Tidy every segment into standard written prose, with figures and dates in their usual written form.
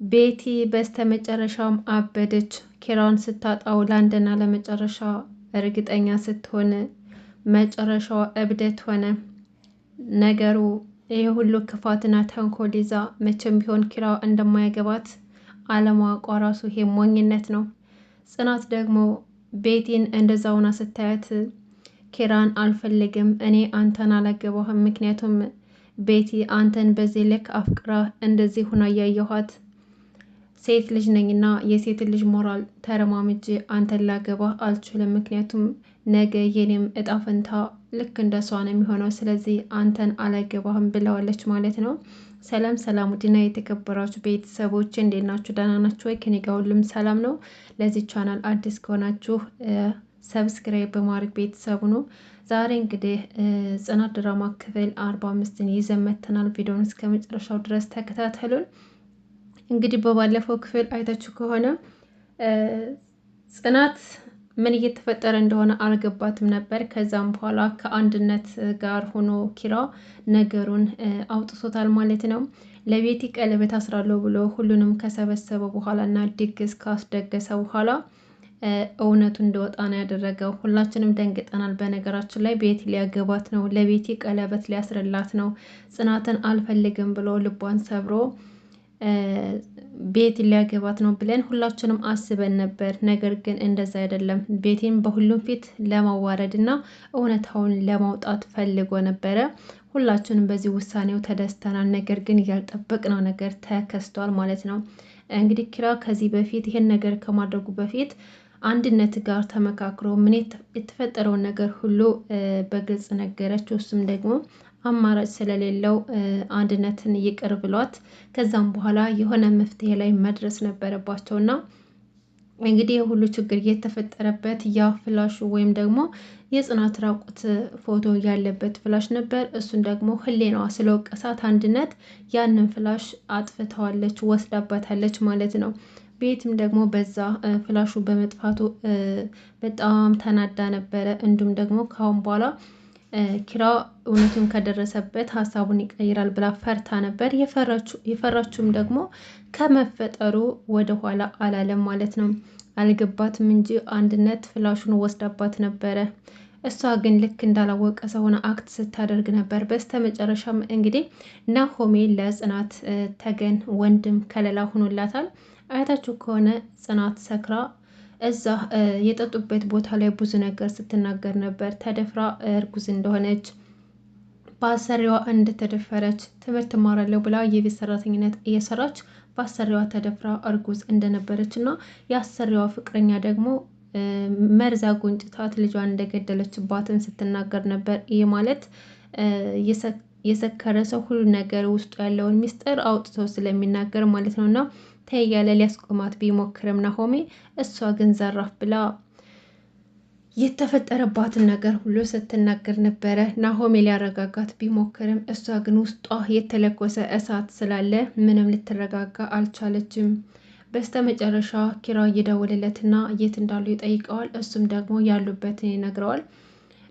ቤቲ በስተመጨረሻም አበደች። ኪራን ስታጣው ለአንድና ለመጨረሻ እርግጠኛ ስትሆን መጨረሻዋ እብደት ሆነ። ነገሩ ይህ ሁሉ ክፋትና ተንኮል ይዛ መቼም ቢሆን ኪራ እንደማያገባት አለማወቋ ራሱ ይሄ ሞኝነት ነው። ጽናት ደግሞ ቤቲን እንደዛ ሆና ስታያት ኪራን አልፈልግም፣ እኔ አንተን አላገባህም፣ ምክንያቱም ቤቲ አንተን በዚህ ልክ አፍቅራ እንደዚህ ሁና እያየኋት ሴት ልጅ ነኝና የሴት ልጅ ሞራል ተረማምጄ አንተን ላገባ አልችልም። ምክንያቱም ነገ የኔም እጣ ፈንታ ልክ እንደ እሷ ነው የሚሆነው። ስለዚህ አንተን አላገባህም ብለዋለች ማለት ነው። ሰላም ሰላም፣ ውድና የተከበራችሁ ቤተሰቦች እንዴት ናችሁ? ደህና ናችሁ ወይ? ከኔ ጋር ሁሉም ሰላም ነው። ለዚህ ቻናል አዲስ ከሆናችሁ ሰብስክራይብ በማድረግ ቤተሰቡ ነው። ዛሬ እንግዲህ ጽናት ድራማ ክፍል 45ን ይዘን መጥተናል። ቪዲዮውን እስከ መጨረሻው ድረስ ተከታተሉን። እንግዲህ በባለፈው ክፍል አይታችሁ ከሆነ ጽናት ምን እየተፈጠረ እንደሆነ አልገባትም ነበር። ከዛም በኋላ ከአንድነት ጋር ሆኖ ኪራ ነገሩን አውጥቶታል ማለት ነው። ለቤቲ ቀለበት አስራለሁ ብሎ ሁሉንም ከሰበሰበ በኋላ እና ድግስ ካስደገሰ በኋላ እውነቱ እንደወጣ ነው ያደረገው። ሁላችንም ደንግጠናል። በነገራችን ላይ ቤቲ ሊያገባት ነው፣ ለቤቲ ቀለበት ሊያስርላት ነው፣ ጽናትን አልፈልግም ብሎ ልቧን ሰብሮ ቤቲ ሊያገባት ነው ብለን ሁላችንም አስበን ነበር። ነገር ግን እንደዛ አይደለም። ቤቲን በሁሉም ፊት ለማዋረድ እና እውነታውን ለማውጣት ፈልጎ ነበረ። ሁላችንም በዚህ ውሳኔው ተደስተናል። ነገር ግን ያልጠበቅነው ነገር ተከስቷል ማለት ነው። እንግዲህ ኪራ ከዚህ በፊት ይሄን ነገር ከማድረጉ በፊት አንድነት ጋር ተመካክሮ ምን የተፈጠረውን ነገር ሁሉ በግልጽ ነገረችው። እሱም ደግሞ አማራጭ ስለሌለው አንድነትን ይቅር ብሏት ከዛም በኋላ የሆነ መፍትሄ ላይ መድረስ ነበረባቸውና እንግዲህ የሁሉ ችግር የተፈጠረበት ያ ፍላሹ ወይም ደግሞ የጽናት ራቁት ፎቶ ያለበት ፍላሽ ነበር። እሱን ደግሞ ህሌናዋ ስለወቀሳት አንድነት ያንን ፍላሽ አጥፍተዋለች፣ ወስዳባታለች ማለት ነው። ቤትም ደግሞ በዛ ፍላሹ በመጥፋቱ በጣም ተናዳ ነበረ። እንዲሁም ደግሞ ካሁን በኋላ ኪራ እውነቱን ከደረሰበት ሀሳቡን ይቀይራል ብላ ፈርታ ነበር። የፈራችውም ደግሞ ከመፈጠሩ ወደኋላ አላለም ማለት ነው። አልገባትም እንጂ አንድነት ፍላሹን ወስዳባት ነበረ። እሷ ግን ልክ እንዳላወቀ ሰሆነ አክት ስታደርግ ነበር። በስተመጨረሻም እንግዲህ ናሆሜ ለጽናት ተገን ወንድም ከለላ ሆኖላታል። አይታችሁ ከሆነ ጽናት ሰክራ እዛ የጠጡበት ቦታ ላይ ብዙ ነገር ስትናገር ነበር። ተደፍራ እርጉዝ እንደሆነች፣ በአሰሪዋ እንደተደፈረች፣ ትምህርት ትማራለሁ ብላ የቤት ሰራተኝነት እየሰራች በአሰሪዋ ተደፍራ እርጉዝ እንደነበረች እና የአሰሪዋ ፍቅረኛ ደግሞ መርዛ ጎንጭታት ልጇን እንደገደለችባትን ስትናገር ነበር። ይህ ማለት የሰከረ ሰው ሁሉ ነገር ውስጡ ያለውን ሚስጥር አውጥቶ ስለሚናገር ማለት ነው። እና ተያለ ሊያስቆማት ቢሞክርም ናሆሜ እሷ ግን ዘራፍ ብላ የተፈጠረባትን ነገር ሁሉ ስትናገር ነበረ። ናሆሜ ሊያረጋጋት ቢሞክርም እሷ ግን ውስጧ የተለኮሰ እሳት ስላለ ምንም ልትረጋጋ አልቻለችም። በስተመጨረሻ ኪራ እየደወለለትና የት እንዳሉ ይጠይቀዋል። እሱም ደግሞ ያሉበትን ይነግረዋል።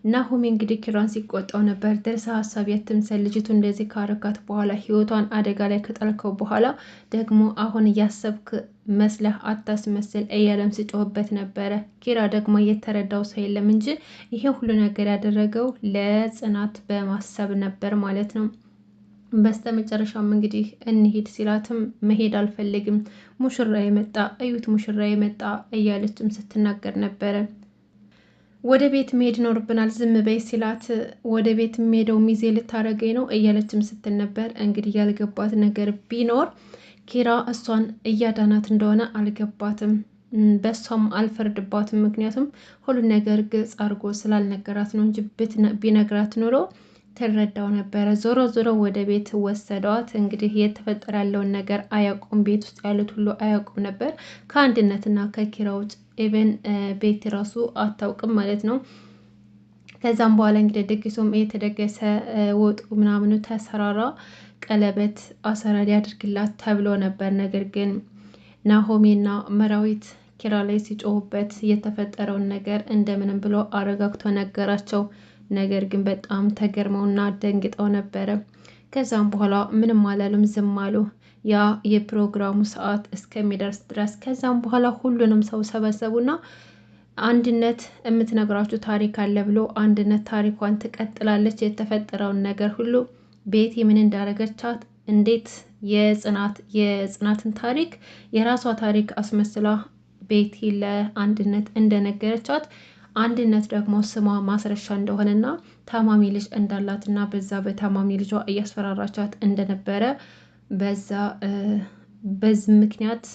ናሆሜ እንግዲህ ኪራን ሲቆጣው ነበር። ደርሰ ሀሳብ ያትምሰል፣ ልጅቱ እንደዚህ ካረጋት በኋላ ህይወቷን አደጋ ላይ ከጠልከው በኋላ ደግሞ አሁን እያሰብክ መስለህ አታስመስል እያለም ሲጮህበት ነበረ። ኪራ ደግሞ የተረዳው ሰው የለም እንጂ ይሄ ሁሉ ነገር ያደረገው ለጽናት በማሰብ ነበር ማለት ነው። በስተመጨረሻም እንግዲህ እንሂድ ሲላትም መሄድ አልፈልግም፣ ሙሽራ የመጣ እዩት፣ ሙሽራ የመጣ እያለችም ስትናገር ነበረ። ወደ ቤት መሄድ ይኖርብናል ዝም በይ ሲላት ወደ ቤት የሚሄደው ሚዜ ልታረገኝ ነው እያለችም ስትል ነበር። እንግዲህ ያልገባት ነገር ቢኖር ኪራ እሷን እያዳናት እንደሆነ አልገባትም። በእሷም አልፈርድባትም። ምክንያቱም ሁሉን ነገር ግልጽ አድርጎ ስላልነገራት ነው እንጂ ቢነግራት ኑሮ ትረዳው ነበረ። ዞሮ ዞሮ ወደ ቤት ወሰደዋት። እንግዲህ የተፈጠረ ያለውን ነገር አያውቁም። ቤት ውስጥ ያሉት ሁሉ አያውቁም ነበር ከአንድነትና ከኪራ ውጭ። ኢቨን ቤት ራሱ አታውቅም ማለት ነው። ከዛም በኋላ እንግዲህ ድግሱም የተደገሰ ወጡ ምናምኑ ተሰራራ። ቀለበት አሰራ ሊያደርግላት ተብሎ ነበር። ነገር ግን ናሆሜና መራዊት ኪራ ላይ ሲጮሁበት የተፈጠረውን ነገር እንደምንም ብሎ አረጋግቶ ነገራቸው። ነገር ግን በጣም ተገርመውና ደንግጠው ነበረ። ከዛም በኋላ ምንም አላሉም፣ ዝም አሉ። ያ የፕሮግራሙ ሰዓት እስከሚደርስ ድረስ። ከዛም በኋላ ሁሉንም ሰው ሰበሰቡና አንድነት የምትነግራችሁ ታሪክ አለ ብሎ አንድነት ታሪኳን ትቀጥላለች። የተፈጠረውን ነገር ሁሉ ቤቲ ምን እንዳረገቻት እንዴት የጽናትን ታሪክ የራሷ ታሪክ አስመስላ ቤቲ ለአንድነት እንደነገረቻት አንድነት ደግሞ ስሟ ማስረሻ እንደሆነና ታማሚ ልጅ እንዳላትና በዛ በታማሚ ልጇ እያስፈራራቻት እንደነበረ በዚህ ምክንያት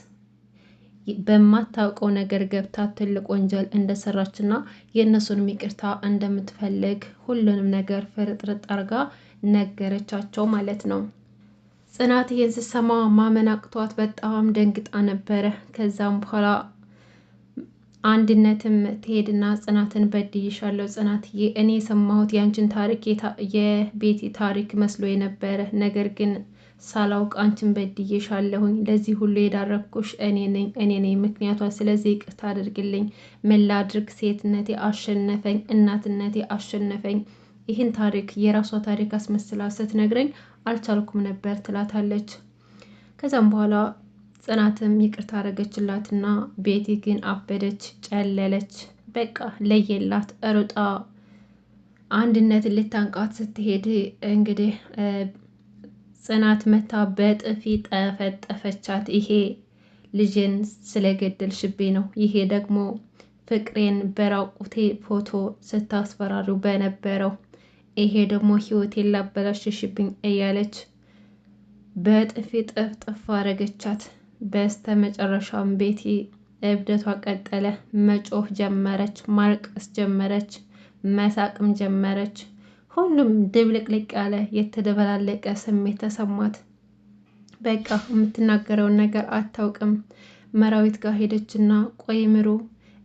በማታውቀው ነገር ገብታ ትልቅ ወንጀል እንደሰራችና የእነሱንም ይቅርታ እንደምትፈልግ ሁሉንም ነገር ፍርጥርጥ አርጋ ነገረቻቸው ማለት ነው። ጽናት ይህን ስትሰማ ማመን አቅቷት በጣም ደንግጣ ነበረ። ከዛም በኋላ አንድነትም ትሄድና ጽናትን በድይሻለሁ ጽናትዬ፣ እኔ የሰማሁት ያንቺን ታሪክ የቤቲ ታሪክ መስሎ የነበረ ነገር ግን ሳላውቅ አንቺን በድዬሻለሁኝ። ለዚህ ሁሉ የዳረኩሽ እኔ ነኝ ምክንያቷ። ስለዚህ ይቅርታ አድርግልኝ። ምን ላድርግ? ሴትነቴ አሸነፈኝ፣ እናትነቴ አሸነፈኝ። ይህን ታሪክ የራሷ ታሪክ አስመስላ ስትነግረኝ አልቻልኩም ነበር ትላታለች። ከዛም በኋላ ጽናትም ይቅርታ አረገችላትና ቤቲ ግን አበደች፣ ጨለለች። በቃ ለየላት። ሩጣ አንድነትን ልታንቃት ስትሄድ እንግዲህ ጽናት መታ በጥፊ ጠፈጠፈቻት። ይሄ ልጅን ስለገደልሽብኝ ነው፣ ይሄ ደግሞ ፍቅሬን በራቁቴ ፎቶ ስታስፈራሩ በነበረው፣ ይሄ ደግሞ ህይወቴን ላበላሽሽብኝ እያለች በጥፊ ጥፍጥፍ አረገቻት። በስተ መጨረሻም ቤቲ እብደቷ ቀጠለ። መጮህ ጀመረች፣ ማልቀስ ጀመረች፣ መሳቅም ጀመረች። ሁሉም ድብልቅልቅ ያለ የተደበላለቀ ስሜት ተሰማት። በቃ የምትናገረውን ነገር አታውቅም። መራዊት ጋር ሄደችና ቆይ ምሩ፣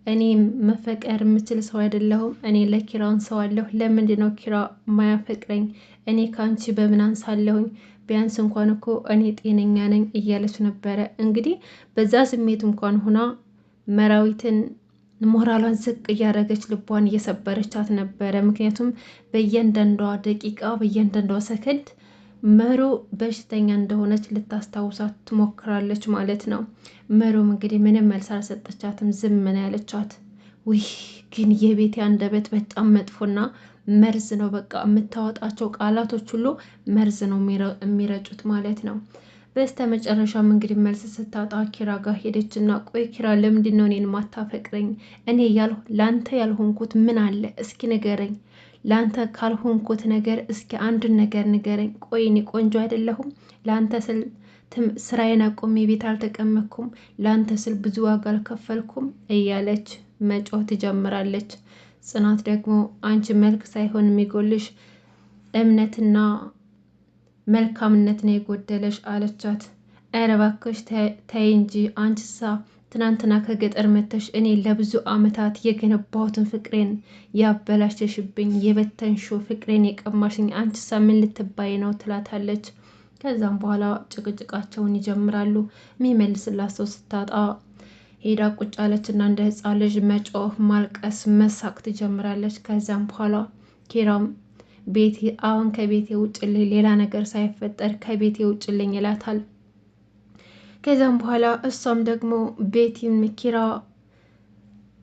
እኔ መፈቀር የምችል ሰው አይደለሁም። እኔ ለኪራን ሰው አለሁ። ለምንድን ነው ኪራ ማያፈቅረኝ? እኔ ከአንቺ በምን አንሳለሁኝ? ቢያንስ እንኳን እኮ እኔ ጤነኛ ነኝ እያለች ነበረ። እንግዲህ በዛ ስሜት እንኳን ሆና መራዊትን ሞራሏን ዝቅ እያደረገች ልቧን እየሰበረቻት ነበረ። ምክንያቱም በእያንዳንዷ ደቂቃ በእያንዳንዷ ሰከንድ መሩ በሽተኛ እንደሆነች ልታስታውሳት ትሞክራለች ማለት ነው። መሩም እንግዲህ ምንም መልስ አልሰጠቻትም፣ ዝም ነው ያለቻት። ውይ ግን የቤቲ አንደበት በጣም መጥፎና መርዝ ነው። በቃ የምታወጣቸው ቃላቶች ሁሉ መርዝ ነው የሚረጩት ማለት ነው። በስተ መጨረሻም እንግዲህ መልስ ስታጣ ኪራ ጋር ሄደችና ቆይ ኪራ ለምንድን ነው እኔን ማታፈቅረኝ? እኔ ለአንተ ያልሆንኩት ምን አለ? እስኪ ንገረኝ። ለአንተ ካልሆንኩት ነገር እስኪ አንድን ነገር ንገረኝ። ቆይ እኔ ቆንጆ አይደለሁም? ለአንተ ስል ስራዬን አቁሜ ቤት አልተቀመጥኩም? ለአንተ ስል ብዙ ዋጋ አልከፈልኩም? እያለች መጮህ ትጀምራለች። ጽናት ደግሞ አንቺ መልክ ሳይሆን የሚጎልሽ እምነትና መልካምነት ነው የጎደለሽ አለቻት። ኧረ እባክሽ ተይ እንጂ አንቺሳ ትናንትና ከገጠር መተሽ እኔ ለብዙ አመታት የገነባሁትን ፍቅሬን ያበላሸሽብኝ፣ የበተንሾ ፍቅሬን የቀማሽኝ አንቺሳ ምን ልትባይ ነው ትላታለች። ከዛም በኋላ ጭቅጭቃቸውን ይጀምራሉ። የሚመልስላት ሰው ስታጣ ሄዳ ቁጭ አለችና እንደ ህፃን ልጅ መጮህ፣ ማልቀስ፣ መሳቅ ትጀምራለች። ከዛም በኋላ ኪራም ቤቴ አሁን ከቤቴ ውጭልኝ፣ ሌላ ነገር ሳይፈጠር ከቤቴ ውጭልኝ ይላታል። ከዛም በኋላ እሷም ደግሞ ቤቲም ኪራ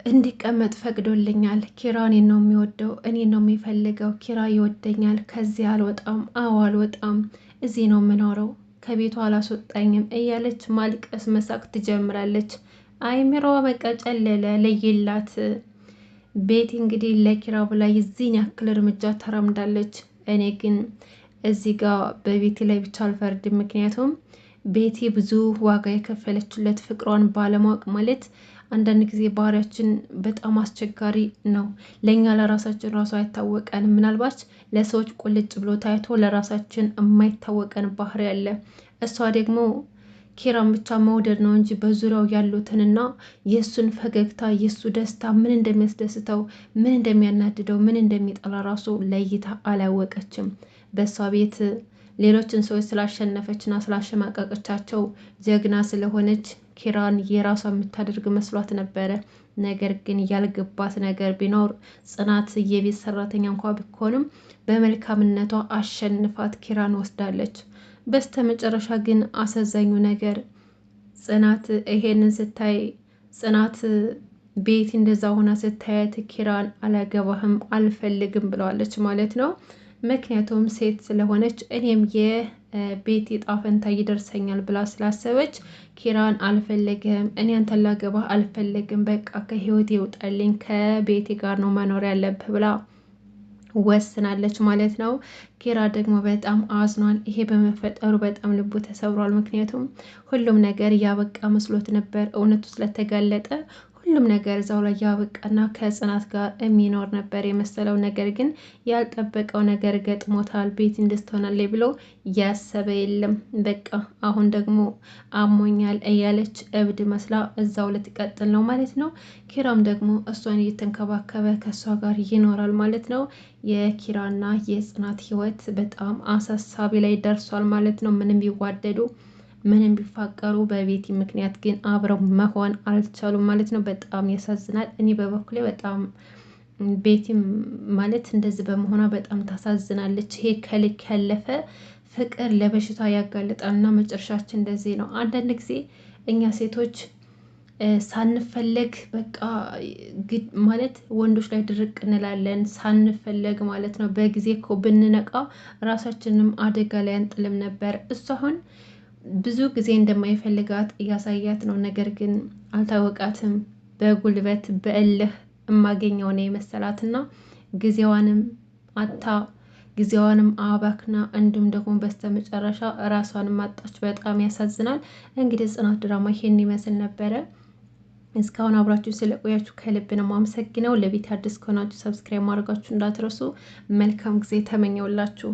እንዲቀመጥ ፈቅዶልኛል፣ ኪራ እኔን ነው የሚወደው፣ እኔን ነው የሚፈልገው፣ ኪራ ይወደኛል፣ ከዚህ አልወጣም፣ አዎ አልወጣም፣ እዚህ ነው የምኖረው፣ ከቤቷ አላስወጣኝም እያለች ማልቀስ መሳቅ ትጀምራለች። አይምሮዋ በቃ ጨለለ፣ ለየላት። ቤቲ እንግዲህ ለኪራ ብላ የዚህን ያክል እርምጃ ተራምዳለች። እኔ ግን እዚህ ጋር በቤቲ ላይ ብቻ አልፈርድም። ምክንያቱም ቤቲ ብዙ ዋጋ የከፈለችለት ፍቅሯን ባለማወቅ ማለት አንዳንድ ጊዜ ባህሪያችን በጣም አስቸጋሪ ነው። ለእኛ ለራሳችን ራሱ አይታወቀንም። ምናልባት ለሰዎች ቁልጭ ብሎ ታይቶ ለራሳችን የማይታወቀን ባህሪ አለ። እሷ ደግሞ ኪራን ብቻ መውደድ ነው እንጂ በዙሪያው ያሉትንና የእሱን ፈገግታ የእሱ ደስታ ምን እንደሚያስደስተው፣ ምን እንደሚያናድደው፣ ምን እንደሚጠላ ራሱ ለይታ አላወቀችም። በእሷ ቤት ሌሎችን ሰዎች ስላሸነፈችና ስላሸማቀቀቻቸው ጀግና ስለሆነች ኪራን የራሷ የምታደርግ መስሏት ነበረ። ነገር ግን ያልገባት ነገር ቢኖር ጽናት የቤት ሰራተኛ እንኳ ብትሆንም በመልካምነቷ አሸንፋት ኪራን ወስዳለች። በስተመጨረሻ ግን አሳዛኙ ነገር ጽናት ይሄንን ስታይ ጽናት ቤቲ እንደዛ ሆና ስታያት ኪራን አላገባህም አልፈልግም ብለዋለች ማለት ነው። ምክንያቱም ሴት ስለሆነች እኔም የቤቲ ጣፈንታ ይደርሰኛል ብላ ስላሰበች ኪራን አልፈለግህም፣ እኔ አንተን ላገባህ አልፈለግም፣ በቃ ከህይወት ይውጣልኝ፣ ከቤቲ ጋር ነው መኖር ያለብህ ብላ ወስናለች ማለት ነው። ኪራ ደግሞ በጣም አዝኗል። ይሄ በመፈጠሩ በጣም ልቡ ተሰብሯል። ምክንያቱም ሁሉም ነገር ያበቃ መስሎት ነበር። እውነቱ ስለተጋለጠ ሁሉም ነገር እዛው ላይ ያበቃና ከጽናት ጋር የሚኖር ነበር የመሰለው። ነገር ግን ያልጠበቀው ነገር ገጥሞታል። ቤቲ እንድትሆናለች ብሎ ያሰበ የለም። በቃ አሁን ደግሞ አሞኛል እያለች እብድ መስላ እዛው ልትቀጥል ነው ማለት ነው። ኪራም ደግሞ እሷን እየተንከባከበ ከእሷ ጋር ይኖራል ማለት ነው። የኪራና የጽናት ህይወት በጣም አሳሳቢ ላይ ደርሷል ማለት ነው። ምንም ቢዋደዱ ምንም ቢፋቀሩ በቤቲ ምክንያት ግን አብረው መሆን አልቻሉም ማለት ነው። በጣም ያሳዝናል። እኔ በበኩሌ በጣም ቤቲም ማለት እንደዚህ በመሆኗ በጣም ታሳዝናለች። ይሄ ከልክ ያለፈ ፍቅር ለበሽታ ያጋልጣል እና መጨረሻችን እንደዚህ ነው። አንዳንድ ጊዜ እኛ ሴቶች ሳንፈለግ በቃ ማለት ወንዶች ላይ ድርቅ እንላለን። ሳንፈለግ ማለት ነው። በጊዜ እኮ ብንነቃ ራሳችንም አደጋ ላይ አንጥልም ነበር። እሱ አሁን ብዙ ጊዜ እንደማይፈልጋት እያሳያት ነው። ነገር ግን አልታወቃትም። በጉልበት በእልህ የማገኘው ነው የመሰላትና ጊዜዋንም አታ ጊዜዋንም አባክና እንዲሁም ደግሞ በስተመጨረሻ ራሷንም አጣች። በጣም ያሳዝናል። እንግዲህ ጽናት ድራማ ይሄን ይመስል ነበረ። እስካሁን አብራችሁ ስለቆያችሁ ከልብ ነው የማመሰግነው። ለቤት አዲስ ከሆናችሁ ሰብስክራይብ ማድረጋችሁ እንዳትረሱ። መልካም ጊዜ ተመኘውላችሁ።